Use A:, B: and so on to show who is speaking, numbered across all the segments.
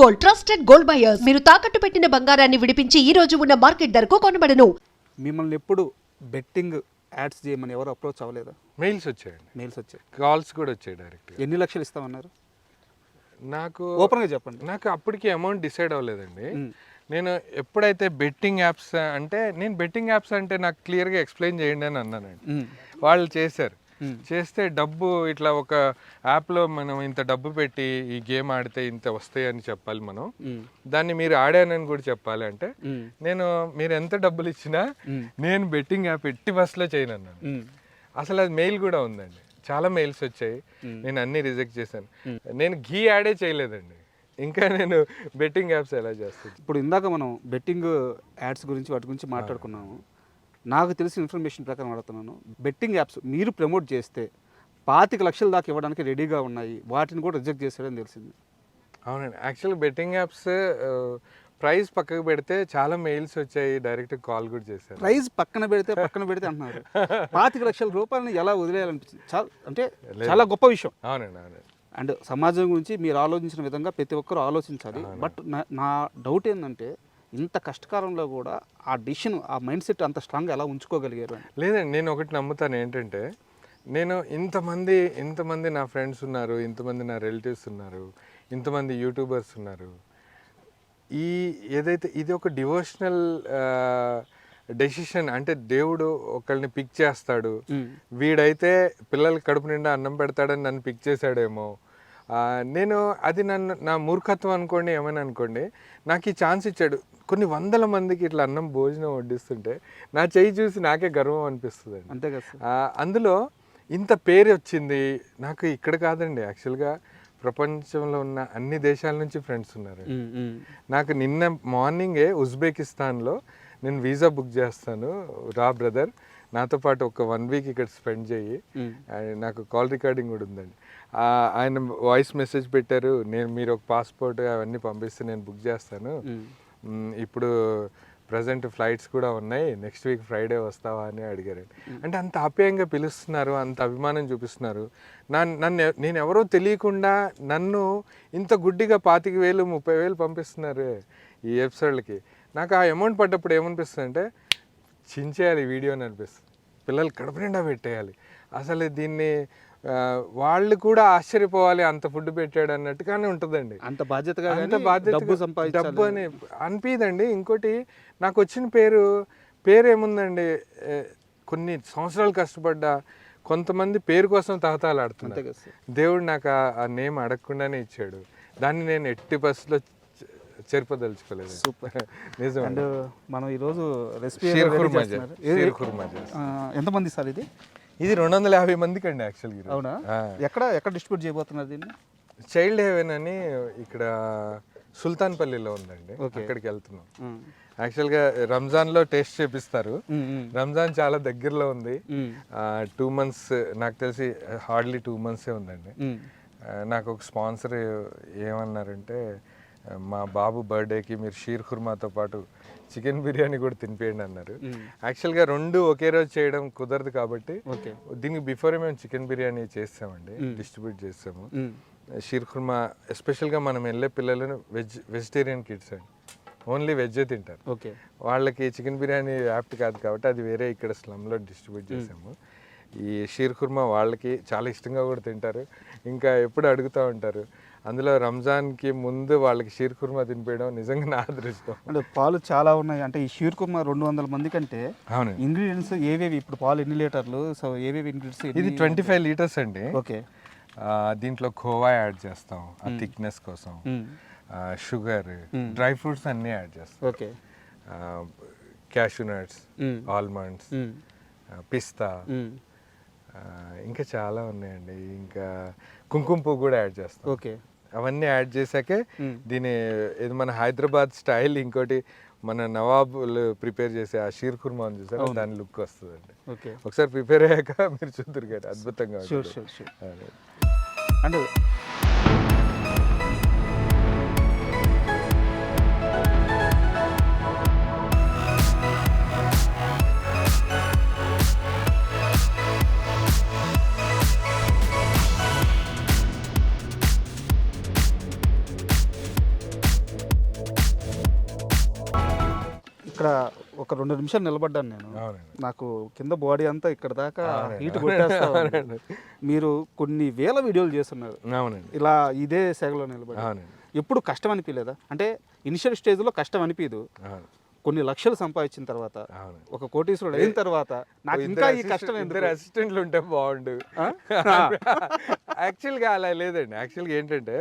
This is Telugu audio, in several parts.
A: Gold, trusted gold buyers. మీరు తాకట్టు పెట్టిన బంగారాన్ని విడిపించి ఈ రోజు ఉన్న మార్కెట్ ధరకు కొనబడను.
B: మిమ్మల్ని ఎప్పుడు బెట్టింగ్ యాడ్స్ చేయమని ఎవరు అప్రోచ్ అవ్వలేదా?
C: మెయిల్స్ వచ్చాయండి,
B: మెయిల్స్ వచ్చాయి,
C: కాల్స్ కూడా వచ్చాయి డైరెక్ట్.
B: ఎన్ని లక్షలు ఇస్తామన్నారు?
C: నాకు
B: ఓపెన్గా చెప్పండి.
C: నాకు అప్పటికి అమౌంట్ డిసైడ్ అవ్వలేదండి. నేను ఎప్పుడైతే బెట్టింగ్ యాప్స్ అంటే నేను బెట్టింగ్ యాప్స్ అంటే నాకు క్లియర్గా ఎక్స్ప్లెయిన్ చేయండి అని అన్నానండి. వాళ్ళు చేశారు. చేస్తే డబ్బు ఇట్లా ఒక యాప్లో మనం ఇంత డబ్బు పెట్టి ఈ గేమ్ ఆడితే ఇంత వస్తాయి అని చెప్పాలి మనం. దాన్ని మీరు ఆడానని కూడా చెప్పాలి అంటే నేను మీరు ఎంత డబ్బులు ఇచ్చినా నేను బెట్టింగ్ యాప్ ఎట్టి బస్సులో చేయను అన్నాను. అసలు అది మెయిల్ కూడా ఉందండి, చాలా మెయిల్స్ వచ్చాయి. నేను అన్ని రిజెక్ట్ చేశాను. నేను ఘీ యాడే చేయలేదండి, ఇంకా నేను బెట్టింగ్ యాప్స్ ఎలా చేస్తాను.
B: ఇప్పుడు ఇందాక మనం బెట్టింగ్ యాడ్స్ గురించి వాటి గురించి మాట్లాడుకున్నాము. నాకు తెలిసిన ఇన్ఫర్మేషన్ ప్రకారం అడుగుతున్నాను, బెట్టింగ్ యాప్స్ మీరు ప్రమోట్ చేస్తే 25 లక్షల దాకా ఇవ్వడానికి రెడీగా ఉన్నాయి, వాటిని కూడా రిజెక్ట్ చేశారని తెలిసింది.
C: అవునండి, యాక్చువల్గా బెట్టింగ్ యాప్స్ ప్రైస్ పక్కకు పెడితే చాలా మెయిల్స్ వచ్చాయి, డైరెక్ట్ కాల్ కూడా చేశారు.
B: ప్రైస్ పక్కన పెడితే అంటున్నారు. 25 లక్షల రూపాయలని ఎలా వదిలేయాలనిపించింది? అంటే చాలా గొప్ప విషయం.
C: అవునండి, అవునండి.
B: అండ్ సమాజం గురించి మీరు ఆలోచించిన విధంగా ప్రతి ఒక్కరూ ఆలోచించాలి. బట్ నా డౌట్ ఏంటంటే ఇంత కష్టకాలంలో కూడా ఆ డిసిషన్, ఆ మైండ్ సెట్ అంత స్ట్రాంగ్ ఎలా ఉంచుకోగలిగారు?
C: లేదండి, నేను ఒకటి నమ్ముతాను ఏంటంటే, నేను ఇంతమంది నా ఫ్రెండ్స్ ఉన్నారు, ఇంతమంది నా రిలేటివ్స్ ఉన్నారు, ఇంతమంది యూట్యూబర్స్ ఉన్నారు. ఏదైతే ఇది ఒక డివోషనల్ డెసిషన్ అంటే దేవుడు ఒకళ్ళని పిక్ చేస్తాడు, వీడైతే పిల్లల కడుపు నిండా అన్నం పెడతాడని నన్ను పిక్ చేశాడేమో. నేను అది నా మూర్ఖత్వం అనుకోండి, ఏమైనా అనుకోండి, నాకు ఈ ఛాన్స్ ఇచ్చాడు. కొన్ని వందల మందికి ఇట్లా అన్నం భోజనం వడ్డిస్తుంటే నా చెయ్యి చూసి నాకే గర్వం అనిపిస్తుంది అండి.
B: అంతే కదా.
C: అందులో ఇంత పేరు వచ్చింది నాకు. ఇక్కడ కాదండి, యాక్చువల్గా ప్రపంచంలో ఉన్న అన్ని దేశాల నుంచి ఫ్రెండ్స్ ఉన్నారు. నాకు నిన్న మార్నింగే ఉజ్బెకిస్తాన్లో నేను వీసా బుక్ చేస్తాను, రా బ్రదర్ నాతో పాటు ఒక 1 వీక్ ఇక్కడ స్పెండ్ చేయి, నాకు కాల్ రికార్డింగ్ కూడా ఉందండి. ఆయన వాయిస్ మెసేజ్ పెట్టారు, మీరు ఒక పాస్పోర్ట్ అవన్నీ పంపిస్తే నేను బుక్ చేస్తాను, ఇప్పుడు ప్రజెంట్ ఫ్లైట్స్ కూడా ఉన్నాయి, నెక్స్ట్ వీక్ ఫ్రైడే వస్తావా అని అడిగారు. అంటే అంత ఆప్యాయంగా పిలుస్తున్నారు, అంత అభిమానం చూపిస్తున్నారు. నేను ఎవరో తెలియకుండా నన్ను ఇంత గుడ్డిగా 25,000 30,000 పంపిస్తున్నారు ఈ ఎపిసోడ్లకి. నాకు ఆ అమౌంట్ పడ్డప్పుడు ఏమనిపిస్తుంది అంటే చించేయాలి వీడియో అని అనిపిస్తుంది, పిల్లలు కడుపు నిండా పెట్టేయాలి. అసలు దీన్ని వాళ్ళు కూడా ఆశ్చర్యపోవాలి, అంత ఫుడ్ పెట్టాడు అన్నట్టుగానే ఉంటుందండి.
B: అంత బాధ్యతగా
C: డబ్బు అని అనిపించదండి. ఇంకోటి నాకు వచ్చిన పేరు ఏముందండి, కొన్ని సంవత్సరాలు కష్టపడ్డా కొంతమంది పేరు కోసం తహతాలాడుతున్నారు. దేవుడు నాకు ఆ నేమ్ అడగకుండానే ఇచ్చాడు, దాన్ని నేను ఎట్టి బస్సులో చెరిపదలుచుకోలేదు.
B: సూపర్,
C: నిజం.
B: అండ్ మనం ఈరోజు రెసిపీ ఎంతమంది సార్
C: ఇది 250 మందికి అండి యాక్చువల్గా.
B: అవునా? ఎక్కడ డిస్ట్రిబ్యూట్ చేయబోతున్నారు దీన్ని?
C: చైల్డ్ హెవెన్ అని ఇక్కడ సుల్తాన్పల్లిలో ఉందండి, అక్కడికి వెళ్తున్నాం. యాక్చువల్గా రంజాన్లో టేస్ట్ చేపిస్తారు. రంజాన్ చాలా దగ్గరలో ఉంది, 2 months, నాకు తెలిసి హార్డ్లీ 2 months ఉందండి. నాకు ఒక స్పాన్సర్ ఏమన్నారంటే, మా బాబు బర్త్డేకి మీరు షీర్ ఖుర్మాతో పాటు చికెన్ బిర్యానీ కూడా తినిపేయండి అన్నారు. యాక్చువల్గా 2 ఒకే రోజు చేయడం కుదరదు కాబట్టి దీనికి బిఫోరే మేము చికెన్ బిర్యానీ చేస్తామండి, డిస్ట్రిబ్యూట్ చేస్తాము. షీర్ ఖుర్మా ఎస్పెషల్గా మనం వెళ్ళే పిల్లలను వెజిటేరియన్ కిడ్స్ అండి, ఓన్లీ వెజ్జే తింటారు. వాళ్ళకి చికెన్ బిర్యానీ యాప్ట్ కాదు కాబట్టి అది వేరే ఇక్కడ స్లమ్లో డిస్ట్రిబ్యూట్ చేసాము. ఈ షీర్ ఖుర్మా వాళ్ళకి చాలా ఇష్టంగా కూడా తింటారు, ఇంకా ఎప్పుడు అడుగుతూ ఉంటారు. అందులో రంజాన్కి ముందు వాళ్ళకి షీర్ కుర్మా తినిపించడం నిజంగా నా అదృష్టం.
B: అంటే పాలు చాలా ఉన్నాయి, అంటే ఈ షీర్ కుర్మా 200 మంది కంటే ఇంగ్రీడియంట్స్ ఏవేవి? ఇప్పుడు పాలు ఎన్ని లీటర్లు, సో ఏవేవి ఇంగ్రీడియంట్స్?
C: ఇది 25 లీటర్స్ అండి.
B: ఓకే.
C: దీంట్లో ఖోవా యాడ్ చేస్తాం ఆ థిక్నెస్ కోసం, షుగర్, డ్రై ఫ్రూట్స్ అన్నీ యాడ్ చేస్తాం.
B: ఓకే.
C: క్యాషూ నట్స్, ఆల్మండ్స్, పిస్తా, ఇంకా చాలా ఉన్నాయండి. ఇంకా కుంకుమ పువ్వు కూడా యాడ్ చేస్తాం.
B: ఓకే.
C: అవన్నీ యాడ్ చేశాకే దీని ఇది మన హైదరాబాద్ స్టైల్, ఇంకోటి మన నవాబులు ప్రిపేర్ చేసే ఆ షీర్ ఖుర్మా అని చూసారు, దాని లుక్ వస్తుందండి. ఒకసారి ప్రిపేర్ అయ్యాక మీరు చూద్దరు కదా, అద్భుతంగా
B: అండ్ ఇక్కడ ఒక 2 నిమిషాలు నిలబడ్డాను నేను.
C: అవునండి.
B: నాకు కింద బాడీ అంతా ఇక్కడ దాకా హీట్ కొట్టేస్తా ఉంది. మీరు కొన్ని వేల వీడియోలు చేస్తున్నారు.
C: అవునండి.
B: ఇలా ఇదే సెగలో నిలబడి
C: అవునండి.
B: ఎప్పుడు కష్టం అనిపించలేదా? అంటే ఇనిషియల్ స్టేజ్లో కష్టం అనిపించదు,
C: అవును.
B: కొన్ని లక్షలు సంపాదించిన తర్వాత,
C: అవును.
B: ఒక కోటీశ్వరుడు అయిన తర్వాత నాకు ఇంకా ఈ కష్టం ఎందుకు?
C: ఇద్దరు అసిస్టెంట్లు ఉంటే బాగుండు. యాక్చువల్గా అలా లేదండి. యాక్చువల్గా ఏంటంటే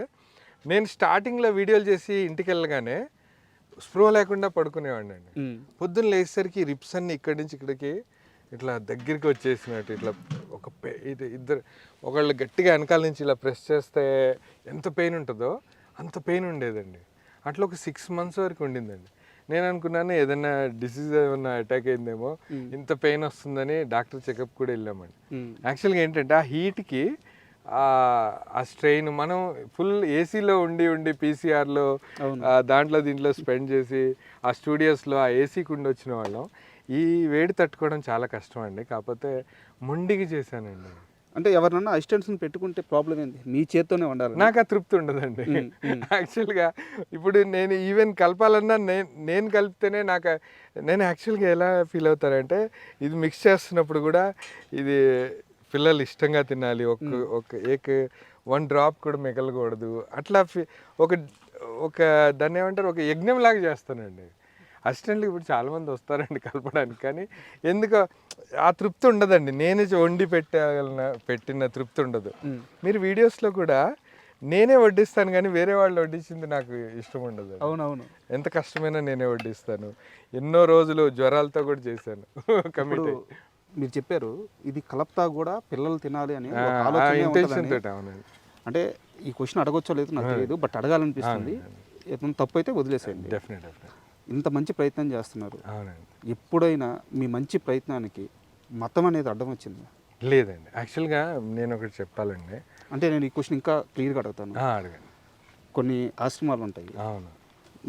C: నేను స్టార్టింగ్లో వీడియోలు చేసి ఇంటికి వెళ్ళగానే స్ప్రో లేకుండా పడుకునేవాడిని అండి. పొద్దున్న లేచేసరికి రిప్స్ అన్ని ఇక్కడి నుంచి ఇక్కడికి ఇట్లా దగ్గరికి వచ్చేసినట్టు ఇట్లా ఒక ఇది ఇద్దరు ఒకళ్ళు గట్టిగా వెనకాల నుంచి ఇలా ప్రెస్ చేస్తే ఎంత పెయిన్ ఉంటుందో అంత పెయిన్ ఉండేదండి. అట్లా ఒక 6 months వరకు ఉండిందండి. నేను అనుకున్నాను ఏదైనా డిసీజ్ ఏమన్నా అటాక్ అయిందేమో, ఇంత పెయిన్ వస్తుందని డాక్టర్ చెకప్ కూడా వెళ్ళామండి. యాక్చువల్గా ఏంటంటే ఆ హీట్కి ఆ స్ట్రెయిన్ మనం ఫుల్ ఏసీలో ఉండి పీసీఆర్లో దాంట్లో దీంట్లో స్పెండ్ చేసి ఆ స్టూడియోస్లో ఆ ఏసీకి ఉండి వచ్చిన వాళ్ళం ఈ వేడి తట్టుకోవడం చాలా కష్టం అండి. కాకపోతే మొండికి చేశానండి.
B: అంటే ఎవరినన్నా అసిస్టెంట్స్ని పెట్టుకుంటే ప్రాబ్లం ఏంది? మీ చేత్తోనే ఉండాలి.
C: నాకు ఆ తృప్తి ఉండదండి. యాక్చువల్గా ఇప్పుడు నేను ఈవెన్ కలపాలన్నా నేను కలిపితేనే నేను యాక్చువల్గా ఎలా ఫీల్ అవుతానంటే ఇది మిక్స్ చేస్తున్నప్పుడు కూడా ఇది పిల్లలు ఇష్టంగా తినాలి, ఒక 1 drop కూడా మిగలకూడదు, అట్లా ఒక దాన్ని ఏమంటారు ఒక యజ్ఞం లాగా చేస్తానండి. అసిస్టెంట్లు ఇప్పుడు చాలామంది వస్తారండి కలపడానికి, కానీ ఎందుకో ఆ తృప్తి ఉండదండి. నేను వండి పెట్టిన తృప్తి ఉండదు. మీరు వీడియోస్లో కూడా నేనే వడ్డిస్తాను కానీ వేరే వాళ్ళు వడ్డించింది నాకు ఇష్టం ఉండదు.
B: అవునవును.
C: ఎంత కష్టమైనా నేనే వడ్డిస్తాను. ఎన్నో రోజులు జ్వరాలతో కూడా చేశాను.
B: ఇప్పుడు మీరు చెప్పారు ఇది కలప్తా కూడా పిల్లలు తినాలి అని
C: ఇంటెన్షన్ తోటి. అవునండి.
B: అంటే ఈ క్వశ్చన్ అడగొచ్చో లేదో నాకు తెలియదు, బట్ అడగాలనిపిస్తుంది. ఏదైనా తప్పు అయితే వదిలేసేయండి.
C: డెఫినెట్.
B: ఇంత మంచి ప్రయత్నం చేస్తున్నారు.
C: అవునండి.
B: ఎప్పుడైనా మీ మంచి ప్రయత్నానికి మతం అనేది అడ్డం వచ్చింది?
C: లేదండి. యాక్చువల్గా నేను ఒకటి చెప్పాలండి.
B: అంటే నేను ఈ క్వశ్చన్ ఇంకా క్లియర్గా అడుగుతాను.
C: అడగండి.
B: కొన్ని ఆశ్రమాలు ఉంటాయి,
C: అవును,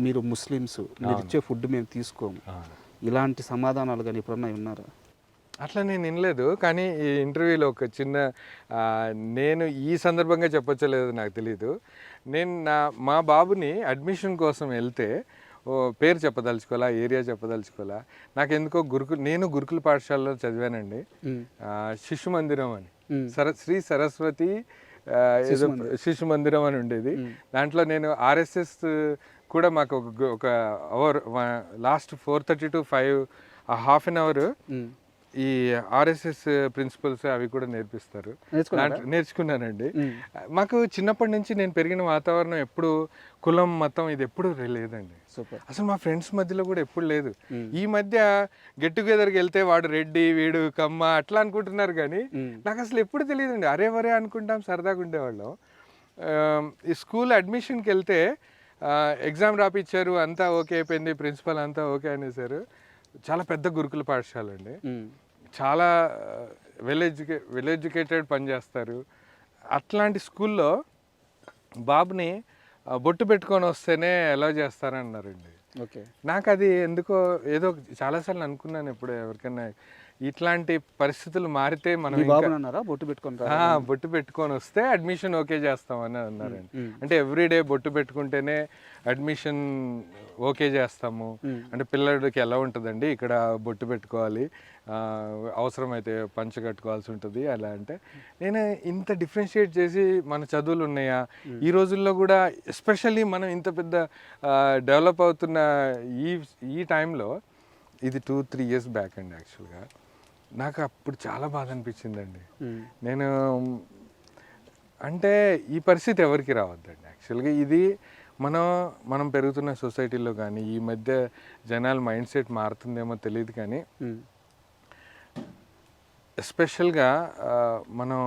B: మీరు ముస్లిమ్స్, మీరు ఇచ్చే ఫుడ్ మేము తీసుకోము, ఇలాంటి సమాధానాలు కానీ ఎప్పుడన్నా ఉన్నారా?
C: అట్లా నేను వినలేదు. కానీ ఈ ఇంటర్వ్యూలో ఒక చిన్న నేను ఈ సందర్భంగా చెప్పొచ్చో లేదో నాకు తెలియదు. నేను మా బాబుని అడ్మిషన్ కోసం వెళ్తే పేరు చెప్పదలుచుకోవాలా, ఏరియా చెప్పదలుచుకోవాలా, నాకు ఎందుకో నేను గురుకుల పాఠశాలలో చదివానండి. శిశు మందిరం అని, శ్రీ సరస్వతి శిశు మందిరం అని ఉండేది. దాంట్లో నేను ఆర్ఎస్ఎస్ కూడా మాకు ఒక hour last 4:30 to 5 half an hour ఈ ఆర్ఎస్ఎస్ ప్రిన్సిపల్స్ అవి కూడా నేర్పిస్తారు. నేర్చుకున్నానండి. మాకు చిన్నప్పటి నుంచి నేను పెరిగిన వాతావరణం ఎప్పుడు కులం మతం ఇది ఎప్పుడు లేదండి. అసలు మా ఫ్రెండ్స్ మధ్యలో కూడా ఎప్పుడు లేదు. ఈ మధ్య గెట్ టుగెదర్కి వెళ్తే వాడు రెడ్డి వీడు కమ్మ అట్లా అనుకుంటున్నారు, కానీ నాకు అసలు ఎప్పుడు తెలియదండి. అరే వరే అనుకుంటాం, సరదాగా ఉండేవాళ్ళం. ఈ స్కూల్ అడ్మిషన్కి వెళ్తే ఎగ్జామ్ రాపిచ్చారు, అంతా ఓకే అయిపోయింది, ప్రిన్సిపల్ అంతా ఓకే అనేసారు. చాలా పెద్ద గురుకుల పాఠశాల అండి. చాలా వెల్ ఎడ్యుకేటెడ్ పనిచేస్తారు. అట్లాంటి స్కూల్లో బాబుని బొట్టు పెట్టుకొని వస్తేనే ఎలా చేస్తారన్నారండి.
B: ఓకే.
C: నాకు అది ఎందుకో ఏదో చాలాసార్లు అనుకున్నాను, ఎప్పుడు ఎవరికైనా ఇట్లాంటి పరిస్థితులు మారితే మనం బొట్టు పెట్టుకొని వస్తే అడ్మిషన్ ఓకే చేస్తామని అన్నారండి. అంటే ఎవ్రీడే బొట్టు పెట్టుకుంటేనే అడ్మిషన్ ఓకే చేస్తాము అంటే పిల్లడికి ఎలా ఉంటుందండి, ఇక్కడ బొట్టు పెట్టుకోవాలి, అవసరమైతే పంచ కట్టుకోవాల్సి ఉంటుంది అలా. అంటే నేను ఇంత డిఫరెన్షియేట్ చేసి మన చదువులు ఉన్నాయా ఈ రోజుల్లో కూడా, ఎస్పెషల్లీ మనం ఇంత పెద్ద డెవలప్ అవుతున్న ఈ టైంలో, ఇది 2-3 years బ్యాక్ అండి. యాక్చువల్గా నాకు అప్పుడు చాలా బాధ అనిపించిందండి. నేను అంటే ఈ పరిస్థితి ఎవరికి రావద్దండి. యాక్చువల్గా ఇది మనం పెరుగుతున్న సొసైటీలో కానీ ఈ మధ్య జనాల మైండ్ సెట్ మారుతుందేమో తెలియదు, కానీ ఎస్పెషల్గా మనం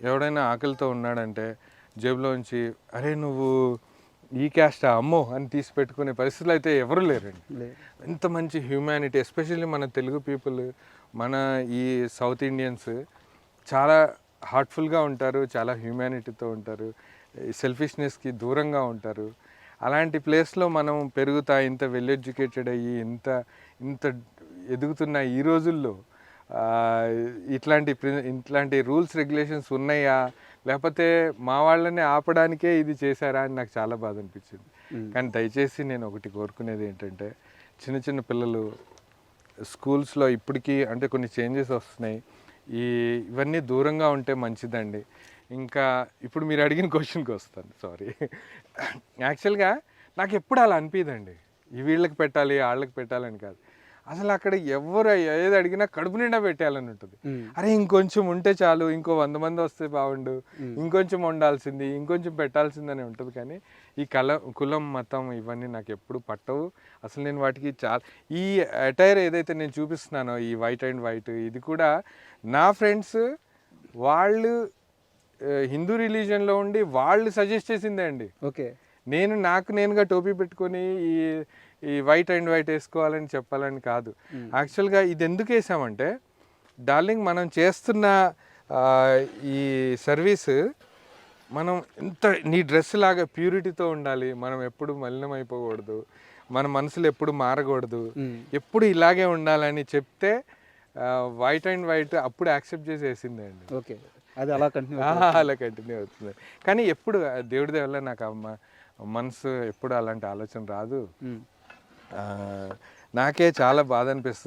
C: ఎవడైనా ఆకలితో ఉన్నాడంటే జేబులోంచి అరే నువ్వు ఈ క్యాస్ట్ అమ్మో అని తీసి పెట్టుకునే పరిస్థితులు అయితే ఎవరు లేరండి. ఎంత మంచి హ్యూమానిటీ, ఎస్పెషల్లీ మన తెలుగు పీపుల్, మన ఈ సౌత్ ఇండియన్స్ చాలా హార్ట్ఫుల్గా ఉంటారు, చాలా హ్యూమానిటీతో ఉంటారు, సెల్ఫిష్నెస్కి దూరంగా ఉంటారు. అలాంటి ప్లేస్లో మనం పెరుగుతా ఇంత వెల్ ఎడ్యుకేటెడ్ అయ్యి ఇంత ఎదుగుతున్న ఈ రోజుల్లో ఇట్లాంటి రూల్స్ రెగ్యులేషన్స్ ఉన్నాయా, లేకపోతే మా వాళ్ళని ఆపడానికే ఇది చేశారా అని నాకు చాలా బాధ అనిపించింది. కానీ దయచేసి నేను ఒకటి కోరుకునేది ఏంటంటే, చిన్న చిన్న పిల్లలు స్కూల్స్లో ఇప్పటికీ అంటే కొన్ని చేంజెస్ వస్తున్నాయి. ఇవన్నీ దూరంగా ఉంటే మంచిదండి. ఇంకా ఇప్పుడు మీరు అడిగిన క్వశ్చన్కి వస్తాను, సారీ. యాక్చువల్గా నాకు ఎప్పుడు అలా అనిపించదండి, వీళ్ళకి పెట్టాలి వాళ్ళకి పెట్టాలని కాదు. అసలు అక్కడ ఎవరు ఏది అడిగినా కడుపు నిండా పెట్టాలని ఉంటుంది. అరే ఇంకొంచెం ఉంటే చాలు, ఇంకో 100 మంది వస్తే బాగుండు, ఇంకొంచెం వండాల్సింది, ఇంకొంచెం పెట్టాల్సిందని ఉంటుంది. కానీ ఈ కులం మతం ఇవన్నీ నాకు ఎప్పుడు పట్టవు. అసలు నేను వాటికి ఈ అటైర్ ఏదైతే నేను చూపిస్తున్నానో, ఈ వైట్ అండ్ వైట్, ఇది కూడా నా ఫ్రెండ్స్ వాళ్ళు హిందూ రిలీజన్లో ఉండి వాళ్ళు సజెస్ట్ చేసిందే అండి.
B: ఓకే, నాకు
C: నేనుగా టోపీ పెట్టుకొని ఈ వైట్ అండ్ వైట్ వేసుకోవాలని చెప్పాలని కాదు. యాక్చువల్గా ఇది ఎందుకు వేసామంటే, డార్లింగ్ మనం చేస్తున్న ఈ సర్వీస్ మనం నీ డ్రెస్ లాగా ప్యూరిటీతో ఉండాలి, మనం ఎప్పుడు మలినం అయిపోకూడదు, మన మనసులు ఎప్పుడు మారకూడదు, ఎప్పుడు ఇలాగే ఉండాలని చెప్తే వైట్ అండ్ వైట్ అప్పుడు యాక్సెప్ట్ చేసి వేసిందే అండి.
B: ఓకే, అది అలా కంటిన్యూ
C: అవుతుంది. కానీ ఎప్పుడు దేవుడి వల్ల నాకు మనసు ఎప్పుడు అలాంటి ఆలోచన రాదు. నాకే చాలా బాధ అనిపిస్తుంది.